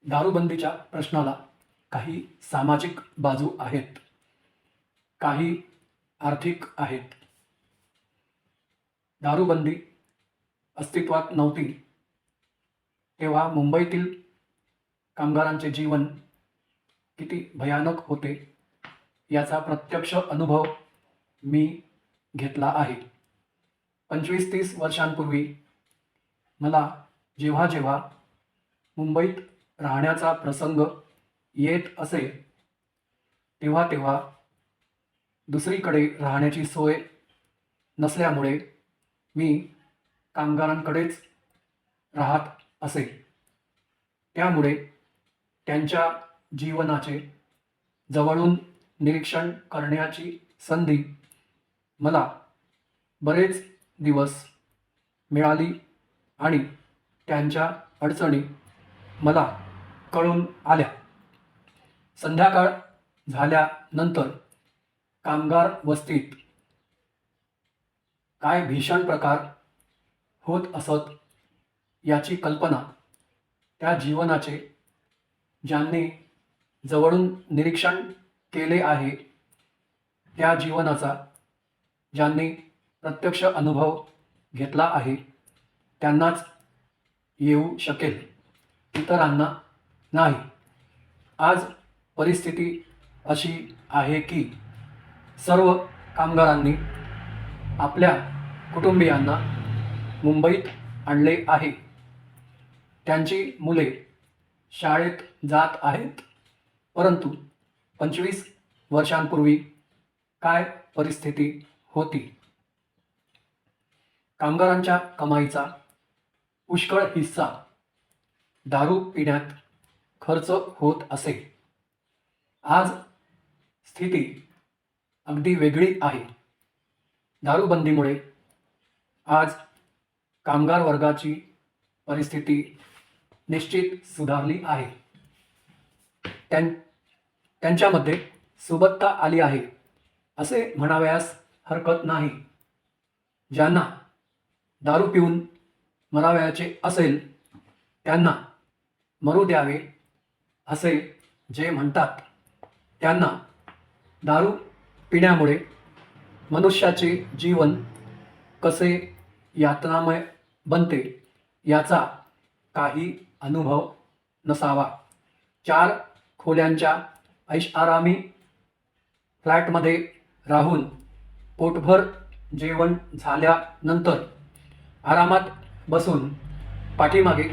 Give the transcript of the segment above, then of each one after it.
दारूबंदीच्या प्रश्नाला काही सामाजिक बाजू आहेत, काही आर्थिक आहेत. दारूबंदी अस्तित्वात नव्हती तेव्हा मुंबईतील कामगारांचे जीवन किती भयानक होते याचा प्रत्यक्ष अनुभव मी घेतला आहे. 25-30 वर्षांपूर्वी मला जेव्हा जेव्हा मुंबईत राहण्याचा प्रसंग येत असे तेव्हा तेव्हा दुसरीकडे राहण्याची सोय नसल्यामुळे मी कामगारांकडेच राहत असे. त्यामुळे त्यांच्या जीवनाचे जवळून निरीक्षण करण्याची संधी मला बरेच दिवस मिळाली आणि त्यांच्या अडचणी मला कळून आल्या. संध्याकाळ झाल्यानंतर कामगार वस्तीत काय भीषण प्रकार होत असत याची कल्पना त्या जीवनाचे ज्यांनी जवळून निरीक्षण केले आहे, त्या जीवनाचा ज्यांनी प्रत्यक्ष अनुभव घेतला आहे त्यांनाच येऊ शकेल, इतरांना नाही. आज परिस्थिती अशी आहे की सर्व कामगारांनी आपल्या कुटुंबियांना मुंबईत आणले आहे. त्यांची मुले शाळेत जात आहेत. परंतु 25 वर्षांपूर्वी काय परिस्थिती होती? कामगारांच्या कमाईचा पुष्कळ हिस्सा दारू पिण्यात खर्च होत असे. आज स्थिती अगदी वेगळी आहे. दारूबंदीमुळे आज कामगार वर्गाची परिस्थिती निश्चित सुधारली आहे. त्यांच्यामध्ये सुबत्ता आली आहे असे म्हणावयास हरकत नाही. ज्यांना दारू पिऊन मरावयाचे असेल त्यांना मरू द्यावे असे जे म्हणतात, त्यांना दारू पिण्यामुळे मनुष्याचे जीवन कसे यातनामय बनते याचा काही अनुभव नसावा. 4 खोल्यांच्या ऐषआरामी फ्लॅटमध्ये राहून पोटभर जेवण झाल्यानंतर आरामात बसून पाठीमागे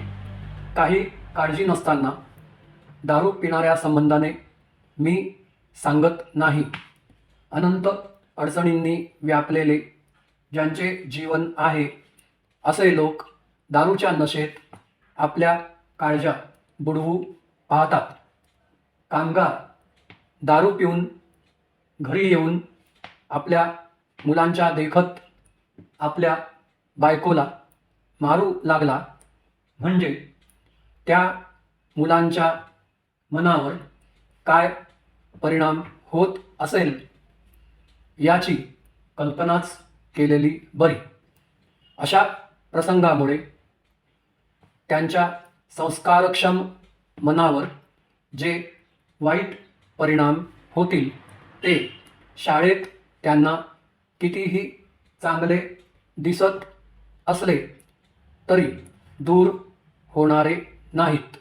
काही काळजी नसताना दारू पिणाऱ्या संबंधाने मी सांगत नाही. अनंत अडचणींनी व्यापलेले ज्यांचे जीवन आहे असे लोक दारूच्या नशेत आपल्या काळजा बुडवू पाहतात. कामगार दारू पिऊन घरी येऊन आपल्या मुलांच्या देखत आपल्या बायकोला मारू लागला म्हणजे त्या मुलांच्या मनावर काय परिणाम होत असेल याची कल्पनाच केलेली बरी. अशा प्रसंगामुळे त्यांच्या संस्कारक्षम मनावर जे वाईट परिणाम होतील ते शाळेत त्यांना कितीही चांगले दिसत असले तरी दूर होणारे नाहीत.